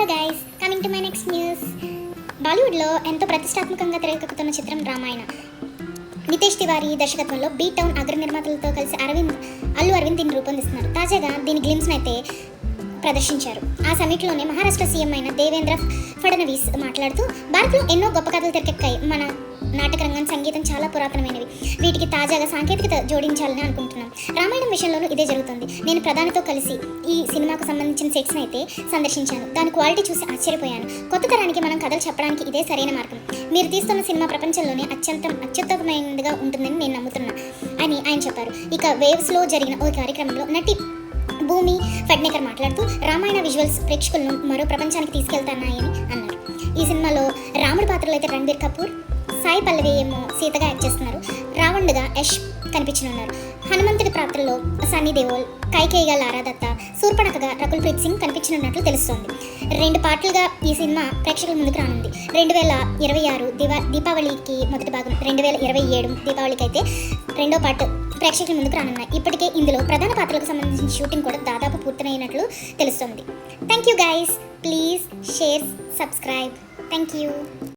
Hello guys, coming to my next news. బాలీవుడ్లో ఎంతో ప్రతిష్టాత్మకంగా తెరకెక్కుతున్న చిత్రం రామాయణ. నితేష్ తివారీ దర్శకత్వంలో బీ టౌన్ అగ్ర నిర్మాతలతో కలిసి అల్లు అరవింద్ దీన్ని రూపొందిస్తున్నారు. తాజాగా దీని గ్లిమ్స్ని అయితే ప్రదర్శించారు. ఆ సమీట్లోనే మహారాష్ట్ర సీఎం అయిన దేవేంద్ర ఫడ్నవీస్ మాట్లాడుతూ, భారత్లో ఎన్నో గొప్ప కథలు తెరకెక్కాయి. మన నాటక రంగం, సంగీతం చాలా పురాతనమైనవి. వీటికి తాజాగా సాంకేతికత జోడించాలని అనుకుంటున్నాం. రామాయణం విషయంలోనూ ఇదే జరుగుతుంది. నేను ప్రధానితో కలిసి ఈ సినిమాకు సంబంధించిన సెట్స్ని అయితే సందర్శించాను. దాని క్వాలిటీ చూసి ఆశ్చర్యపోయాను. కొత్త తరానికి మనం కథలు చెప్పడానికి ఇదే సరైన మార్గం. మీరు తీస్తున్న సినిమా ప్రపంచంలోనే అత్యుత్తమమైనదిగా ఉంటుందని నేను నమ్ముతున్నా అని ఆయన చెప్పారు. ఇక వేవ్స్లో జరిగిన ఓ కార్యక్రమంలో నటి భూమి ఫడ్నేకర్ మాట్లాడుతూ, రామాయణ విజువల్స్ ప్రేక్షకులను మరో ప్రపంచానికి తీసుకెళ్తున్నాయని అన్నారు. ఈ సినిమాలో రాముడి పాత్రలో అయితే రణబీర్ కపూర్, సాయి పల్లవి ఏమో సీతగా యాక్ట్ చేస్తున్నారు. రావణుడుగా యష్ కనిపించనున్నారు. హనుమంతుడి పాత్రలో సన్నీ దేవోల్, కైకేయిగా లారా దత్తా, శూర్పణఖగా రకుల్ ప్రీత్ సింగ్ కనిపించనున్నట్లు తెలుస్తోంది. 2 పార్టులుగా ఈ సినిమా ప్రేక్షకుల ముందుకు రానుంది. 2026 దీపావళికి మొదటి భాగం, 2027 దీపావళికి అయితే రెండో పార్ట్ ప్రేక్షకుల ముందుకు రానున్నాయి. ఇప్పటికే ఇందులో ప్రధాన పాత్రలకు సంబంధించిన షూటింగ్ కూడా దాదాపు పూర్తయినట్లు తెలుస్తోంది. Thank you guys, please share, subscribe. Thank you.